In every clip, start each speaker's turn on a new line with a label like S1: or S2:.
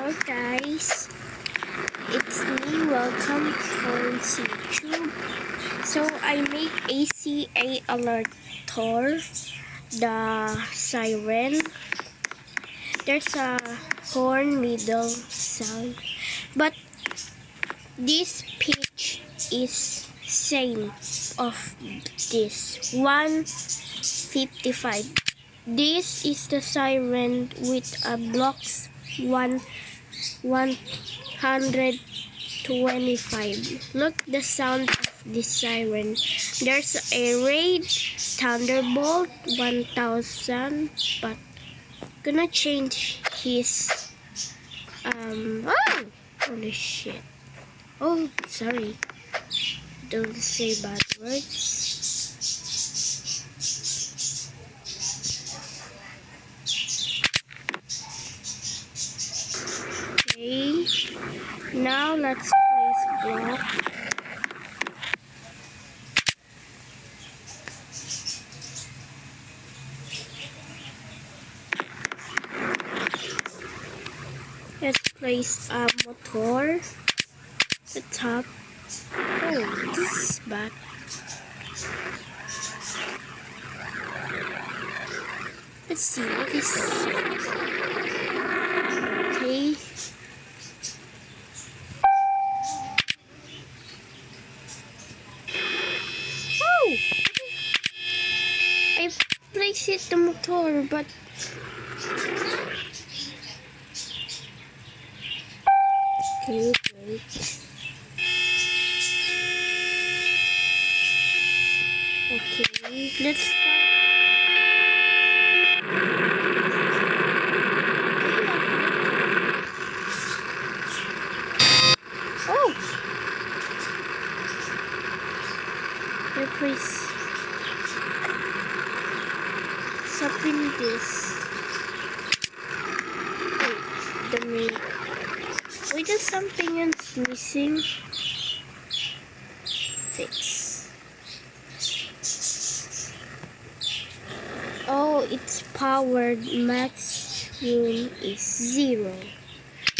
S1: Hello guys, it's me. Welcome to YouTube. So I make ACA allertor, the siren. There's a horn middle sound, but this pitch is same of this 155. This is the siren with a blocks 125. Look the sound of this siren. There's a Raid Thunderbolt 1000, but gonna change his holy shit. Oh, sorry. Don't say bad words. Okay, now let's place block. Let's place a motor at the top. Oh, this is bad. Let's see what is. Okay. Oh! I placed it the motor, but okay, wait. Okay, let's start. Oh! Please something this. Wait, the main. Wait, there's something else missing. Fix. Oh, it's powered. Max room is 0.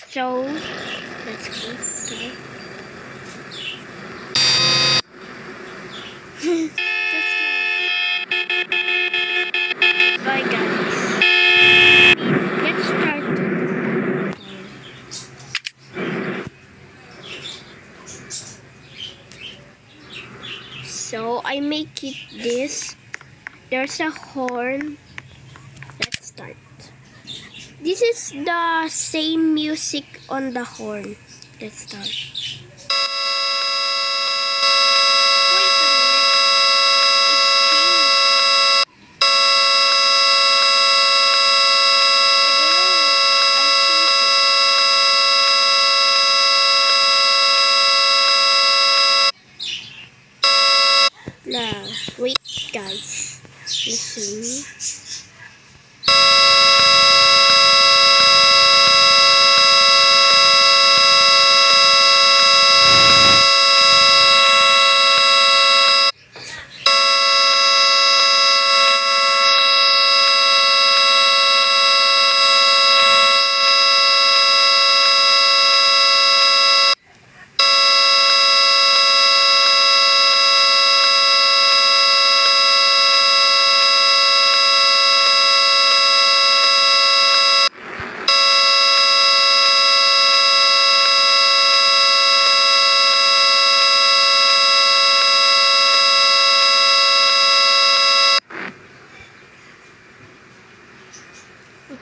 S1: So let's go start. Bye guys. Let's start. So I make it this. There's a horn. Let's start. This is the same music on the horn. Let's start. Now, wait guys, listen.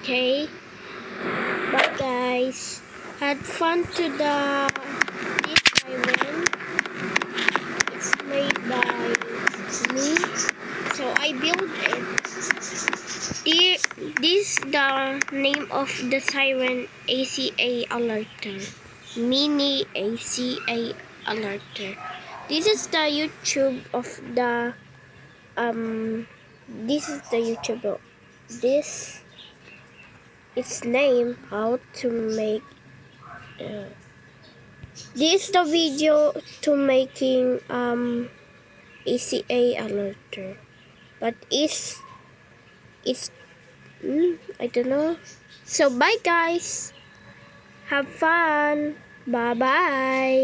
S1: Okay, but guys, had fun to this siren. It's made by me, so I built it. This the name of the siren, ACA allertor, mini ACA allertor. This is the YouTube of the This is the YouTube of this. Its name how to make this the video to making ACA allertor, but it's I don't know. So bye guys, Have fun. Bye-bye.